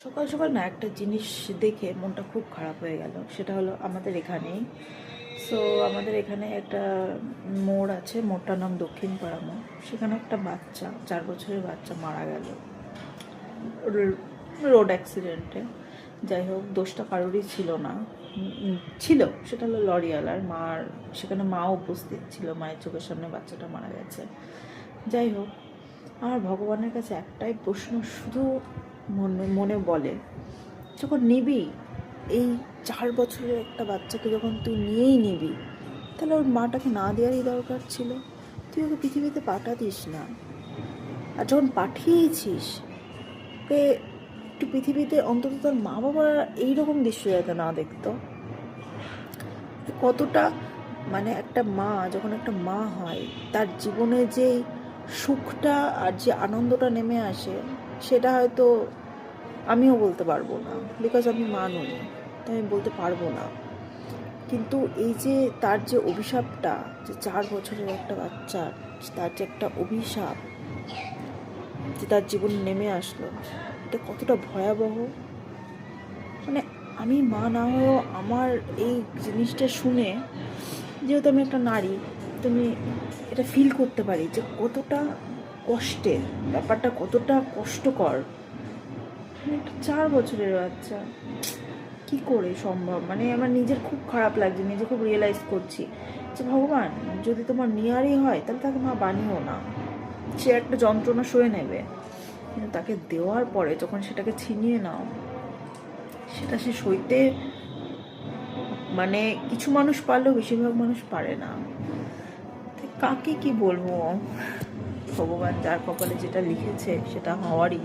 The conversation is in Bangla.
সকাল সকাল না একটা জিনিস দেখে মনটা খুব খারাপ হয়ে গেল। সেটা হলো আমাদের এখানেই। সো আমাদের এখানে একটা মোড় আছে, মোড়টার নাম দক্ষিণ পাড়া মোড়। সেখানে একটা বাচ্চা, 4 বছরের বাচ্চা মারা গেল রোড অ্যাক্সিডেন্টে। যাই হোক, দোষটা কারোরই ছিল না। ছিল, সেটা হলো লরিওয়ালার। মার সেখানে মাও উপস্থিত ছিল, মায়ের চোখের সামনে বাচ্চাটা মারা গেছে। যাই হোক, আমার ভগবানের কাছে একটাই প্রশ্ন শুধু মনে মনে বলে, যখন নিবি এই 4 বছরের একটা বাচ্চাকে, যখন তুই নিয়েই নিবি, তাহলে ওর মাটাকে না দেওয়ারই দরকার ছিল। তুই ওকে পৃথিবীতে পাঠাতিস না। আর যখন পাঠিয়েছিস ওকে, একটু পৃথিবীতে অন্তত তোর মা বাবা এইরকম দৃশ্য যাতে না দেখতো। কতটা মানে একটা মা যখন একটা মা হয়, তার জীবনে যে সুখটা আর যে আনন্দটা নেমে আসে, সেটা হয়তো আমিও বলতে পারবো না, বিকজ আমি মা নই, তাই আমি বলতে পারবো না। কিন্তু এই যে তার যে অভিশাপটা, যে 4 বছরের একটা বাচ্চার, তার যে একটা অভিশাপ যে তার জীবনে নেমে আসলো, এটা কতটা ভয়াবহ। মানে আমি মা না হয়েও আমার এই জিনিসটা শুনে, যেহেতু আমি একটা নারী, তুমি এটা ফিল করতে পারি যে কতটা কষ্টের ব্যাপারটা, কতটা কষ্টকর। মানে একটা 4 বছরের বাচ্চা, কি করে সম্ভব? মানে আমার নিজের খুব খারাপ লাগছে, নিজে খুব রিয়েলাইজ করছি যে ভগবান, যদি তোমার নিয়ারই হয় তাহলে তাকে মা বানিও না। সে একটা যন্ত্রণা সয়ে নেবে, কিন্তু তাকে দেওয়ার পরে যখন সেটাকে ছিনিয়ে নাও, সেটা সে সইতে, মানে কিছু মানুষ পারলেও বেশিরভাগ মানুষ পারে না। কাকে কি বলবো? ভগবান যার কপালে যেটা লিখেছে সেটা হওয়ারই।